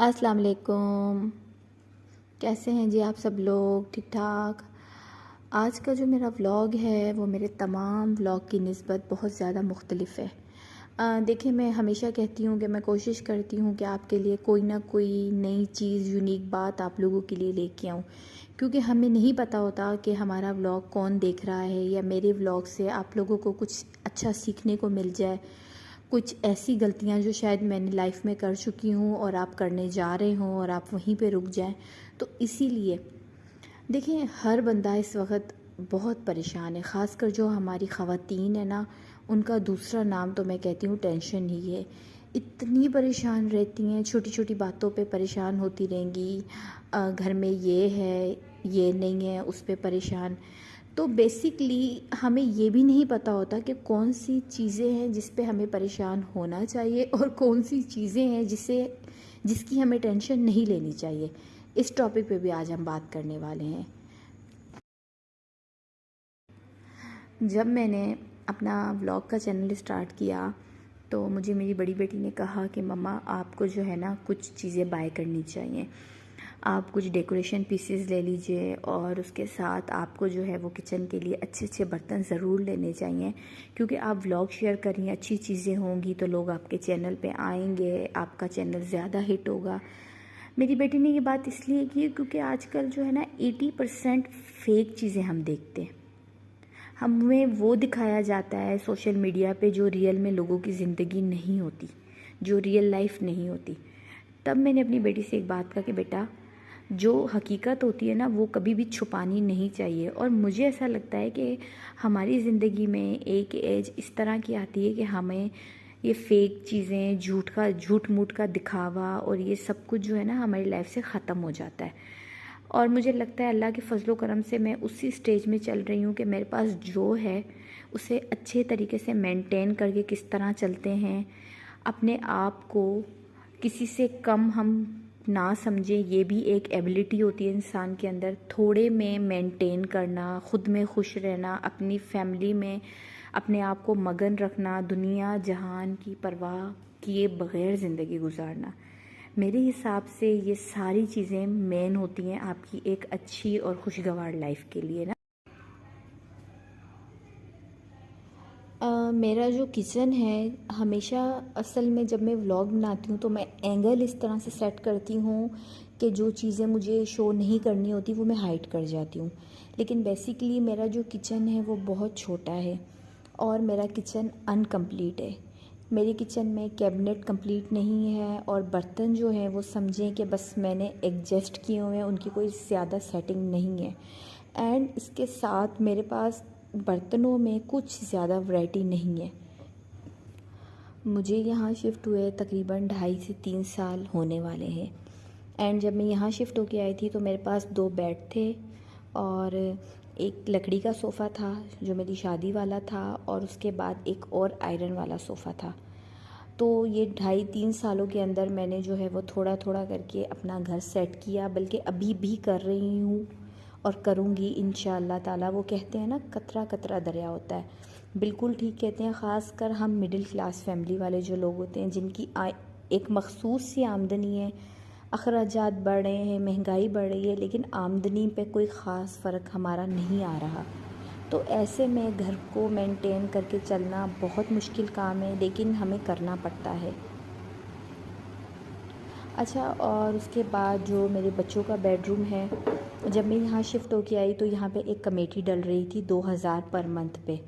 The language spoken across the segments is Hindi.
अस्सलाम वालेकुम। कैसे हैं जी आप सब लोग? ठीक ठाक। आज का जो मेरा व्लॉग है वो मेरे तमाम व्लॉग की निस्बत बहुत ज़्यादा मुख्तलिफ है। देखिए, मैं हमेशा कहती हूँ कि मैं कोशिश करती हूँ कि आपके लिए कोई ना कोई नई चीज़, यूनिक बात आप लोगों के लिए लेके आऊँ, क्योंकि हमें नहीं पता होता कि हमारा व्लॉग कौन देख रहा है, या मेरे व्लॉग से आप लोगों को कुछ अच्छा सीखने को मिल जाए। कुछ ऐसी गलतियाँ जो शायद मैंने लाइफ में कर चुकी हूँ और आप करने जा रहे हों और आप वहीं पे रुक जाएं। तो इसीलिए देखिए, हर बंदा इस वक्त बहुत परेशान है, ख़ासकर जो हमारी ख़वातीन है ना, उनका दूसरा नाम तो मैं कहती हूँ टेंशन ही है। इतनी परेशान रहती हैं, छोटी छोटी बातों पे परेशान होती रहेंगी। घर में ये है, ये नहीं है, उस पे परेशान। तो बेसिकली हमें ये भी नहीं पता होता कि कौन सी चीज़ें हैं जिस पे हमें परेशान होना चाहिए और कौन सी चीज़ें हैं जिसकी हमें टेंशन नहीं लेनी चाहिए। इस टॉपिक पे भी आज हम बात करने वाले हैं। जब मैंने अपना व्लॉग का चैनल स्टार्ट किया तो मुझे मेरी बड़ी बेटी ने कहा कि मम्मा, आपको जो है ना कुछ चीज़ें बाय करनी चाहिए। आप कुछ डेकोरेशन पीसेस ले लीजिए और उसके साथ आपको जो है वो किचन के लिए अच्छे अच्छे बर्तन ज़रूर लेने चाहिए, क्योंकि आप व्लॉग शेयर करें, अच्छी चीज़ें होंगी तो लोग आपके चैनल पे आएंगे, आपका चैनल ज़्यादा हिट होगा। मेरी बेटी ने ये बात इसलिए की क्योंकि आजकल जो है ना 80% फेक चीज़ें हम देखते हैं। हमें वो दिखाया जाता है सोशल मीडिया पे जो रियल में लोगों की ज़िंदगी नहीं होती, जो रियल लाइफ नहीं होती। तब मैंने अपनी बेटी से एक बात कहा कि बेटा, जो हकीकत होती है ना वो कभी भी छुपानी नहीं चाहिए। और मुझे ऐसा लगता है कि हमारी ज़िंदगी में एक एज इस तरह की आती है कि हमें ये फेक चीज़ें, झूठ मूठ का दिखावा और ये सब कुछ जो है ना हमारी लाइफ से ख़त्म हो जाता है। और मुझे लगता है अल्लाह के फजलो करम से मैं उसी स्टेज में चल रही हूँ कि मेरे पास जो है उसे अच्छे तरीके से मेंटेन करके किस तरह चलते हैं, अपने आप को किसी से कम हम ना समझें। ये भी एक एबिलिटी होती है इंसान के अंदर, थोड़े में मेंटेन करना, ख़ुद में खुश रहना, अपनी फैमिली में अपने आप को मगन रखना, दुनिया जहान की परवाह किए बग़ैर ज़िंदगी गुजारना। मेरे हिसाब से ये सारी चीज़ें मेन होती हैं आपकी एक अच्छी और खुशगवार लाइफ के लिए ना। मेरा जो किचन है, हमेशा असल में जब मैं व्लॉग बनाती हूँ तो मैं एंगल इस तरह से सेट करती हूँ कि जो चीज़ें मुझे शो नहीं करनी होती वो मैं हाइड कर जाती हूँ। लेकिन बेसिकली मेरा जो किचन है वो बहुत छोटा है और मेरा किचन अनकम्प्लीट है। मेरे किचन में कैबिनेट कंप्लीट नहीं है और बर्तन जो हैं वो समझें कि बस मैंने एडजस्ट किए हुए हैं, उनकी कोई ज़्यादा सेटिंग नहीं है। एंड इसके साथ मेरे पास बर्तनों में कुछ ज़्यादा वैरायटी नहीं है। मुझे यहाँ शिफ्ट हुए तकरीबन 2.5 से 3 साल होने वाले हैं। एंड जब मैं यहाँ शिफ्ट होके आई थी तो मेरे पास 2 बेड थे और एक लकड़ी का सोफ़ा था जो मेरी शादी वाला था, और उसके बाद एक और आयरन वाला सोफ़ा था। तो ये 2.5-3 सालों के अंदर मैंने जो है वो थोड़ा थोड़ा करके अपना घर सेट किया, बल्कि अभी भी कर रही हूँ और करूँगी इंशाअल्लाह ताला। वो कहते हैं ना, कतरा कतरा दरिया होता है, बिल्कुल ठीक कहते हैं। ख़ासकर हम मिडिल क्लास फैमिली वाले जो लोग होते हैं, जिनकी एक मखसूस सी आमदनी है, अखराजात बढ़ रहे हैं, महंगाई बढ़ रही है, लेकिन आमदनी पे कोई ख़ास फ़र्क हमारा नहीं आ रहा। तो ऐसे में घर को मेंटेन करके चलना बहुत मुश्किल काम है, लेकिन हमें करना पड़ता है। अच्छा, और उसके बाद जो मेरे बच्चों का बेडरूम है, जब मैं यहाँ शिफ्ट होके आई तो यहाँ पे एक कमेटी डल रही थी 2000 पर मंथ पे,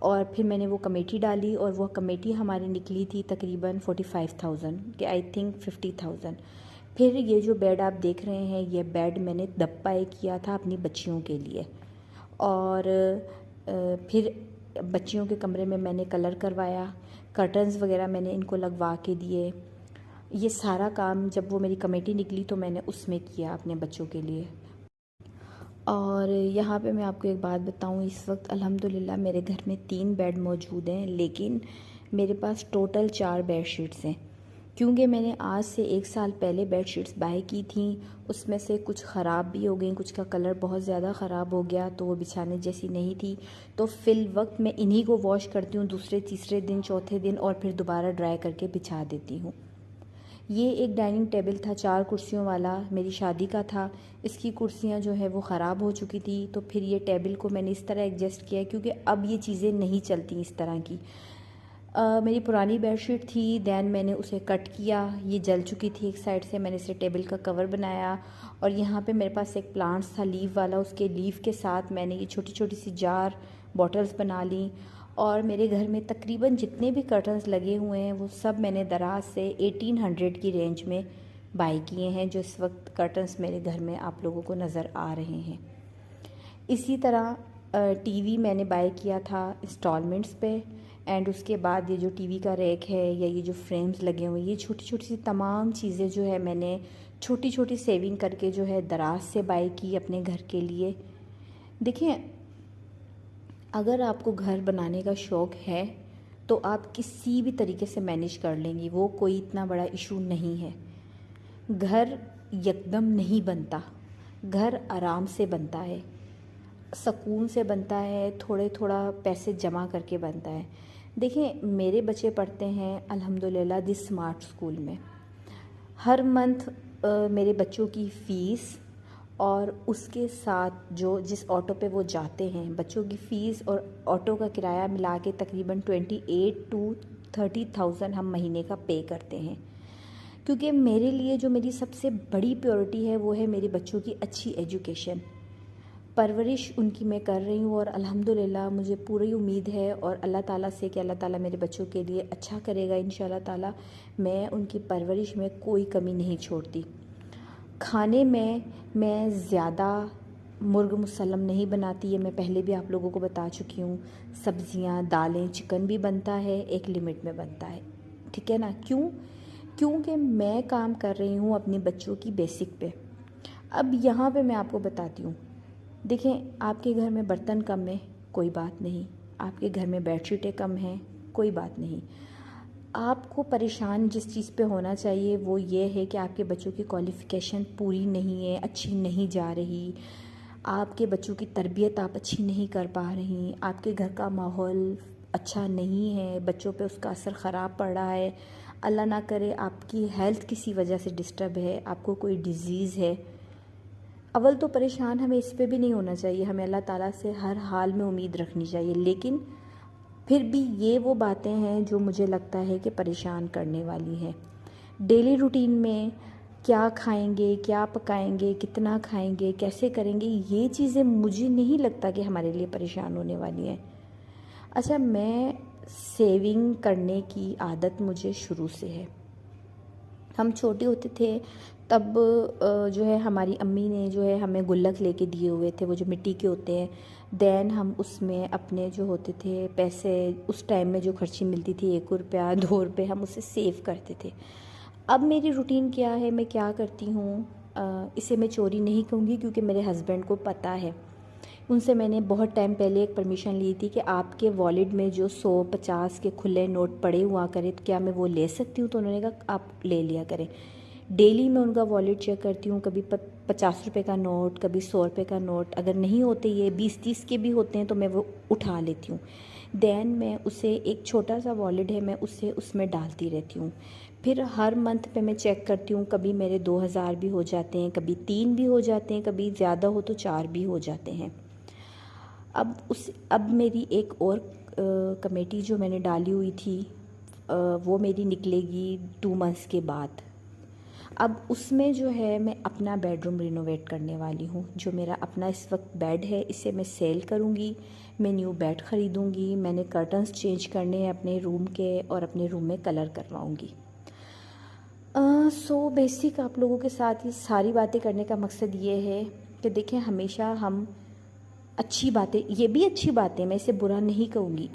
और फिर मैंने वो कमेटी डाली और वो कमेटी हमारी निकली थी तकरीबन 45,000 के, आई थिंक 50,000। फिर ये जो बेड आप देख रहे हैं, ये बेड मैंने दब्बाई किया था अपनी बच्चियों के लिए, और फिर बच्चियों के कमरे में मैंने कलर करवाया, कर्टन्स वगैरह मैंने इनको लगवा के दिए। ये सारा काम जब वो मेरी कमेटी निकली तो मैंने उसमें किया अपने बच्चों के लिए। और यहाँ पे मैं आपको एक बात बताऊँ, इस वक्त अल्हम्दुलिल्लाह मेरे घर में 3 बेड मौजूद हैं, लेकिन मेरे पास टोटल 4 बेडशीट्स हैं, क्योंकि मैंने आज से 1 साल पहले बेडशीट्स बाय की थी। उसमें से कुछ ख़राब भी हो गई, कुछ का कलर बहुत ज़्यादा ख़राब हो गया, तो वो बिछाने जैसी नहीं थी। तो फिल वक्त मैं इन्हीं को वॉश करती हूँ दूसरे तीसरे दिन, चौथे दिन, और फिर दोबारा ड्राई करके बिछा देती हूँ। ये एक डाइनिंग टेबल था 4 कुर्सियों वाला, मेरी शादी का था। इसकी कुर्सियाँ जो है वो ख़राब हो चुकी थी, तो फिर ये टेबल को मैंने इस तरह एडजस्ट किया, क्योंकि अब ये चीज़ें नहीं चलती इस तरह की। मेरी पुरानी बेडशीट थी, दैन मैंने उसे कट किया, ये जल चुकी थी एक साइड से, मैंने इसे टेबल का कवर बनाया। और यहाँ पे मेरे पास एक प्लांट्स था लीफ वाला, उसके लीफ के साथ मैंने ये छोटी छोटी सी जार बॉटल्स बना ली। और मेरे घर में तकरीबन जितने भी कर्टन्स लगे हुए हैं वो सब मैंने दराज से 1800 की रेंज में बाई किए हैं, जो इस वक्त कर्टन्स मेरे घर में आप लोगों को नज़र आ रहे हैं। इसी तरह टीवी मैंने बाय किया था इंस्टॉलमेंट्स पे। एंड उसके बाद ये जो टीवी का रैक है या ये जो फ्रेम्स लगे हुए हैं, ये छोटी छोटी सी तमाम चीज़ें जो है मैंने छोटी छोटी सेविंग करके जो है दराज से बाय की अपने घर के लिए। देखिए, अगर आपको घर बनाने का शौक़ है तो आप किसी भी तरीके से मैनेज कर लेंगी, वो कोई इतना बड़ा इशू नहीं है। घर यकदम नहीं बनता, घर आराम से बनता है, सुकून से बनता है, थोड़े थोड़ा पैसे जमा करके बनता है। देखिए, मेरे बच्चे पढ़ते हैं अल्हम्दुलिल्लाह दी स्मार्ट स्कूल में। हर मंथ मेरे बच्चों की फ़ीस और उसके साथ जो जिस ऑटो पे वो जाते हैं, बच्चों की फ़ीस और ऑटो का किराया मिला के तकरीबन 28 to 30,000 हम महीने का पे करते हैं। क्योंकि मेरे लिए जो मेरी सबसे बड़ी प्रायोरिटी है वो है मेरे बच्चों की अच्छी एजुकेशन, परवरिश उनकी मैं कर रही हूँ। और अल्हम्दुलिल्लाह मुझे पूरी उम्मीद है और अल्लाह ताला से कि अल्लाह ताला मेरे बच्चों के लिए अच्छा करेगा इंशाल्लाह ताला। मैं उनकी परवरिश में कोई कमी नहीं छोड़ती। खाने में मैं ज़्यादा मुर्ग मुसल्लम नहीं बनाती है, मैं पहले भी आप लोगों को बता चुकी हूँ। सब्ज़ियाँ, दालें, चिकन भी बनता है, एक लिमिट में बनता है, ठीक है ना। क्योंकि मैं काम कर रही हूँ अपने बच्चों की बेसिक पे। अब यहाँ पे मैं आपको बताती हूँ, देखें, आपके घर में बर्तन कम है, कोई बात नहीं। आपके घर में बेडशीटें कम हैं, कोई बात नहीं। आपको परेशान जिस चीज़ पे होना चाहिए वो ये है कि आपके बच्चों की क्वालिफ़िकेशन पूरी नहीं है, अच्छी नहीं जा रही, आपके बच्चों की तरबियत आप अच्छी नहीं कर पा रही, आपके घर का माहौल अच्छा नहीं है, बच्चों पे उसका असर ख़राब पड़ रहा है। अल्लाह ना करे आपकी हेल्थ किसी वजह से डिस्टर्ब है, आपको कोई डिज़ीज़ है। अव्वल तो परेशान हमें इस पे भी नहीं होना चाहिए, हमें अल्लाह ताला से हर हाल में उम्मीद रखनी चाहिए। लेकिन फिर भी ये वो बातें हैं जो मुझे लगता है कि परेशान करने वाली हैं। डेली रूटीन में क्या खाएंगे, क्या पकाएंगे, कितना खाएंगे, कैसे करेंगे, ये चीज़ें मुझे नहीं लगता कि हमारे लिए परेशान होने वाली हैं। अच्छा, मैं सेविंग करने की आदत मुझे शुरू से है। हम छोटे होते थे तब जो है हमारी अम्मी ने जो है हमें गुल्लक लेके दिए हुए थे, वो जो मिट्टी के होते हैं। दैन हम उसमें अपने जो होते थे पैसे, उस टाइम में जो खर्ची मिलती थी 1 रुपया 2 रुपये, हम उसे सेव करते थे। अब मेरी रूटीन क्या है, मैं क्या करती हूँ, इसे मैं चोरी नहीं कहूँगी क्योंकि मेरे हस्बैंड को पता है। उनसे मैंने बहुत टाइम पहले एक परमिशन ली थी कि आपके वॉलेट में जो 100-50 के खुले नोट पड़े हुआ करें तो क्या मैं वो ले सकती हूँ। तो उन्होंने कहा आप ले लिया करें। डेली मैं उनका वॉलेट चेक करती हूँ, कभी 50 रुपये का नोट, कभी 100 रुपये का नोट, अगर नहीं होते ये 20-30 के भी होते हैं तो मैं वो उठा लेती हूँ। दैन मैं उसे, एक छोटा सा वॉलेट है, मैं उसे उसमें डालती रहती हूँ। फिर हर मंथ पे मैं चेक करती हूँ, कभी मेरे 2000 भी हो जाते हैं, कभी 3 भी हो जाते हैं, कभी ज़्यादा हो तो 4 भी हो जाते हैं। अब मेरी एक और कमेटी जो मैंने डाली हुई थी वो मेरी निकलेगी 2 मंथ्स के बाद। अब उसमें जो है मैं अपना बेडरूम रिनोवेट करने वाली हूँ। जो मेरा अपना इस वक्त बेड है इसे मैं सेल करूँगी, मैं न्यू बेड ख़रीदूँगी, मैंने कर्टन्स चेंज करने हैं अपने रूम के और अपने रूम में कलर करवाऊँगी। सो बेसिक आप लोगों के साथ ये सारी बातें करने का मकसद ये है कि देखें, हमेशा हम अच्छी बातें, ये भी अच्छी बातें, मैं इसे बुरा नहीं कहूँगी,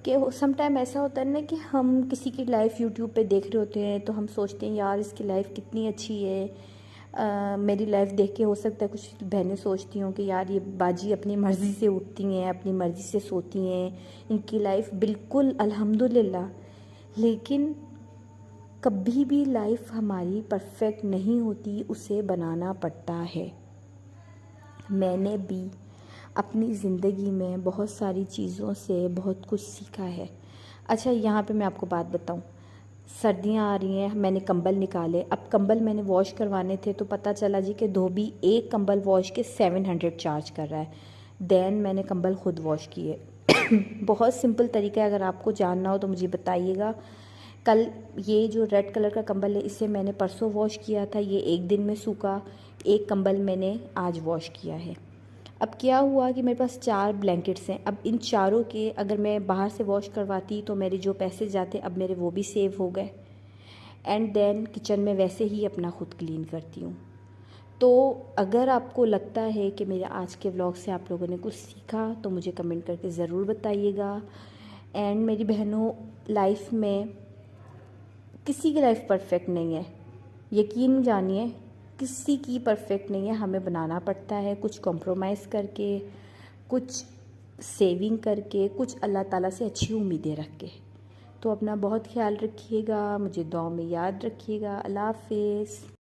कि सम टाइम ऐसा होता है ना कि हम किसी की लाइफ यूट्यूब पे देख रहे होते हैं तो हम सोचते हैं यार इसकी लाइफ कितनी अच्छी है। मेरी लाइफ देख के हो सकता है कुछ बहनें सोचती हूँ कि यार ये बाजी अपनी मर्ज़ी से उठती हैं, अपनी मर्ज़ी से सोती हैं, इनकी लाइफ बिल्कुल अल्हम्दुलिल्लाह। लेकिन कभी भी लाइफ हमारी परफेक्ट नहीं होती, उसे बनाना पड़ता है। मैंने भी अपनी ज़िंदगी में बहुत सारी चीज़ों से बहुत कुछ सीखा है। अच्छा, यहाँ पे मैं आपको बात बताऊँ, सर्दियाँ आ रही हैं, मैंने कंबल निकाले। अब कंबल मैंने वॉश करवाने थे तो पता चला जी कि धोबी एक कंबल वॉश के 700 चार्ज कर रहा है। देन मैंने कंबल खुद वॉश किए। बहुत सिंपल तरीका है, अगर आपको जानना हो तो मुझे बताइएगा। कल ये जो रेड कलर का कंबल है इसे मैंने परसों वॉश किया था, ये एक दिन में सूखा। एक कंबल मैंने आज वॉश किया है। अब क्या हुआ कि मेरे पास 4 ब्लैंकेट्स हैं। अब इन चारों के अगर मैं बाहर से वॉश करवाती तो मेरे जो पैसे जाते अब मेरे वो भी सेव हो गए। एंड देन किचन में वैसे ही अपना खुद क्लीन करती हूँ। तो अगर आपको लगता है कि मेरे आज के व्लॉग से आप लोगों ने कुछ सीखा तो मुझे कमेंट करके ज़रूर बताइएगा। एंड मेरी बहनों, लाइफ में किसी की लाइफ परफेक्ट नहीं है, यकीन जानिए, किसी की परफेक्ट नहीं है। हमें बनाना पड़ता है, कुछ कॉम्प्रोमाइज़ करके, कुछ सेविंग करके, कुछ अल्लाह ताला से अच्छी उम्मीदें रख के। तो अपना बहुत ख्याल रखिएगा, मुझे दुआ में याद रखिएगा। अल्लाह हाफ़िज़।